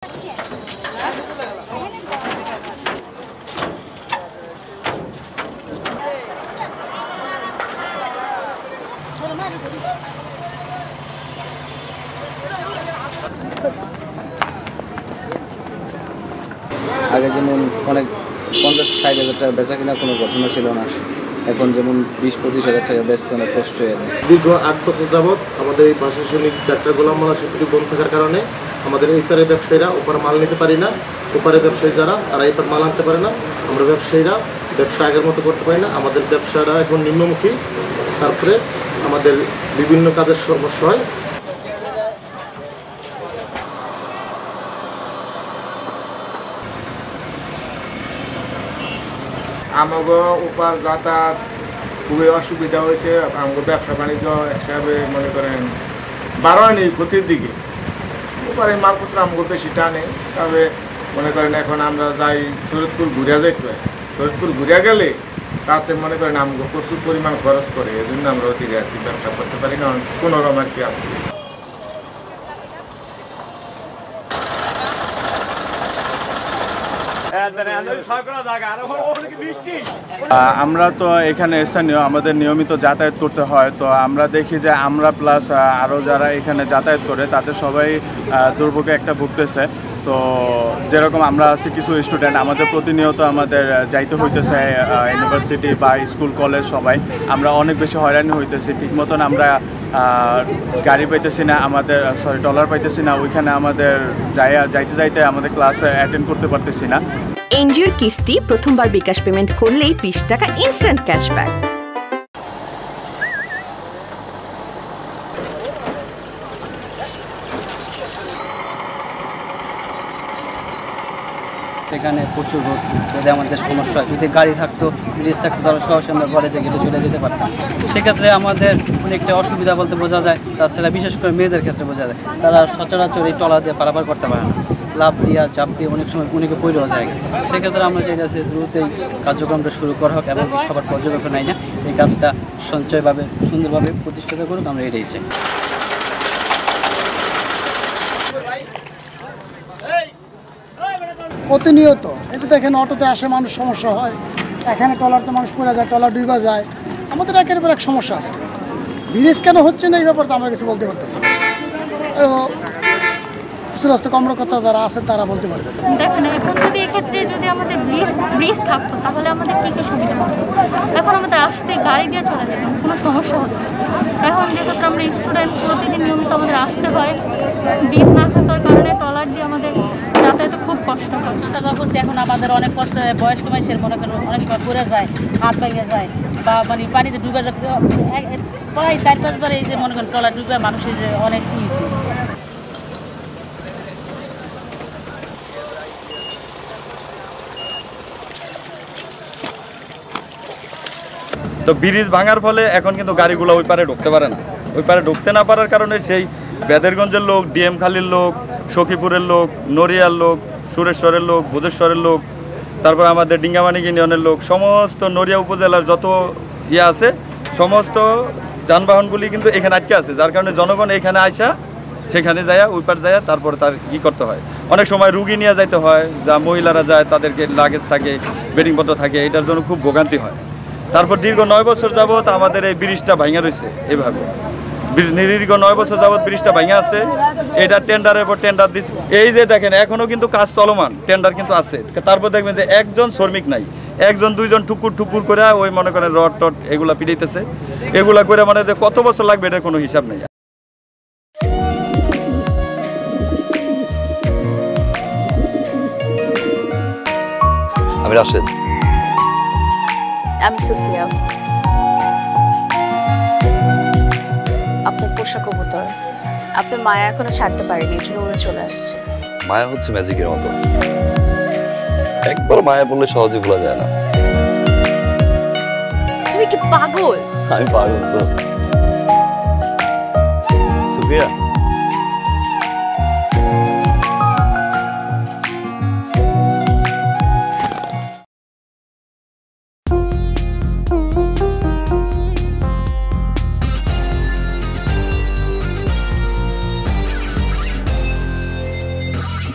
আগে যেমন অনেক 50-60 হাজার টাকা বেচা কিনা কোনো ঘটনা ছিল না, এখন যেমন 20-25 হাজার টাকা বেচতে অনেক কষ্ট হয়ে যায়। দীর্ঘ 8 বছর যাবৎ আমাদের এই প্রশাসনিক ডাক্তার গোলাম মোল্লা সেতু বন্ধ থাকার কারণে আমাদের এই পারে ব্যবসায়ীরা ওপারে মাল নিতে পারি না, ওপারে ব্যবসায়ী যারা তারা এই পারে মাল আনতে পারে না, আমরা ব্যবসায়ীরা ব্যবসা আগের মতো করতে পারি না, আমাদের ব্যবসাটা এখন নিম্নমুখী। তারপরে আমাদের বিভিন্ন কাজের সমস্যা হয়। আমাকে উপার যাতায়াত খুবই অসুবিধা হয়েছে। আমাকে ব্যবসা বাণিজ্য হিসাবে মনে করেন বাড়ায়নি, ক্ষতির দিকে। উপারে মালপত্র আমাকে বেশি টানে, তবে মনে করেন এখন আমরা যাই শরীয়তপুর ঘুরে যাইতে হয়, শরীয়তপুর ঘুরে গেলে তাতে মনে করেন আমাকে প্রচুর পরিমাণ খরচ করে, এই জন্য আমরা ওদিকে আর কি ব্যবসা করতে পারি না, কোনোরকম আর কি আছে। আমরা তো এখানে স্থানীয়, আমাদের নিয়মিত যাতায়াত করতে হয়, তো আমরা দেখি যে আমরা প্লাস আরও যারা এখানে যাতায়াত করে তাদের সবাই দুর্ভোগে একটা ভুগতেছে। তো যেরকম আমরা আছি কিছু স্টুডেন্ট, আমাদের প্রতিনিয়ত আমাদের যাইতে হইতেছে ইউনিভার্সিটি বা স্কুল কলেজ, সবাই আমরা অনেক বেশি হয়রানি হইতেছি। ঠিক মতন আমরা গাড়ি পাইতেছি না, আমাদের ট্রলার পাইতেছি না, ওইখানে আমাদের যাইতে যাইতে আমাদের ক্লাস অ্যাটেন্ড করতে পারতেছি না। এনজিওর কিস্তি প্রথমবার বিকাশ পেমেন্ট করলেই 20 টাকা ইনস্ট্যান্ট ক্যাশব্যাক। এখানে প্রচুর রোদ, যদি আমাদের সমস্যা, যদি গাড়ি থাকতো, ব্রিজ থাকতো, তাহলে সহজে আমরা কলেজে গেলে চলে যেতে পারতাম। সেক্ষেত্রে আমাদের অনেকটা অসুবিধা বলতে বোঝা যায়। তাছাড়া বিশেষ করে মেয়েদের ক্ষেত্রে বোঝা যায়, তারা সচরাচর এই ট্রলার দিয়ে পারাপার করতে পারে না, লাভ দিয়া চাপ দিয়ে অনেক সময় অনেকে পড়েও যায়। সেক্ষেত্রে আমরা চাইতেছি দ্রুতই কার্যক্রমটা শুরু করা হোক এবং সবার পর্যবেক্ষণ নাই না এই কাজটা সঞ্চয়ভাবে সুন্দরভাবে প্রতিষ্ঠিত করুক, আমরা এটাই চাই। প্রতিনিয়ত এতে দেখেন অটোতে আসে মানুষ, সমস্যা হয়। এখানে ট্রলারতে মানুষ পড়ে যায়, ট্রলার ডুবা যায়। আমাদের একের পর এক সমস্যা আছে। ব্রিজ কেন হচ্ছে না এই ব্যাপারটা আমরা কিছু বলতে পারতেছি না। সুরস্ত কর্মকর্তা যারা আছে তারা বলতে পারবে। দেখেন এখন যদি এক্ষেত্রে যদি আমাদের ব্রিজ থাকতো তাহলে আমাদের কী কী সুবিধা হতো। এখন আমাদের আসতে গাড়ি দিয়ে চলে যাবে, কোনো সমস্যা হচ্ছে। এখন যেক্ষেত্রে আমরা স্টুডেন্ট প্রতিদিন নিয়মিত আমাদের আসতে হয়, ব্রিজ না থাকার কারণে ট্রলার দিয়ে আমাদের যাতায়াতে খুব কষ্ট হয়। এখন আমাদের অনেক কষ্ট হয়, বয়স্ক মানুষের মনে করেন অনেক সময় পড়ে যায়, হাত ভেঙে যায় বা মানে পানিতে ডুবে যায়। প্রায় 4-5 বার এই যে মনে করেন ট্রলার ডুবে মানুষের যে অনেক ইজি। তো ব্রিজ ভাঙার ফলে এখন কিন্তু গাড়িগুলো ওই পারে ঢুকতে পারে না। ওই পারে ঢুকতে না পারার কারণে সেই বেদেরগঞ্জের লোক, ডিএমখালীর লোক, সখীপুরের লোক, নড়িয়ার লোক, সুরেশ্বরের লোক, ভোজেশ্বরের লোক, তারপর আমাদের ডিঙ্গামানিক ইউনিয়নের লোক, সমস্ত নড়িয়া উপজেলার যত আছে সমস্ত যানবাহনগুলি কিন্তু এখানে আটকে আছে। যার কারণে জনগণ এখানে আইসা সেখানে যায়, ওই পার যায়, তারপরে তার কী করতে হয়, অনেক সময় রুগী নিয়ে যাইতে হয়, যা মহিলারা যায় তাদেরকে লাগেজ থাকে, বেডিংপত্র থাকে, এটার জন্য খুব ভোগান্তি হয়। তারপর দীর্ঘ 9 বছর যাবৎ আমাদের এই ব্রিজটা ভাঙা রয়েছে। এভাবে দীর্ঘ 9 বছর যাবৎ ব্রিজটা ভাঙা আছে। এটা টেন্ডারের পর টেন্ডার দিচ্ছে। এই যে দেখেন এখনও কিন্তু কাজ চলমান, টেন্ডার কিন্তু আছে। তারপর দেখবেন যে একজন শ্রমিক নাই, 1-2 ঠুকুর ঠুকুর করে ওই মনে করেন রড টড এগুলা পিটাইতেছে। এগুলা করে মানে যে কত বছর লাগবে এটার কোনো হিসাব নেই। আমি রাশেদ। আমি সুফিয়া। আপনার পোষা কবুতর, আপনার মায়া এখনো ছাড়তে পারেনি, এই জন্য উড়ে চলে আসছে। মায়া হচ্ছে ম্যাজিকের মতো, একবার মায়া বললে সহজে ভোলা যায় না। তুমি কি পাগল? আমি পাগল তো। সুফিয়া,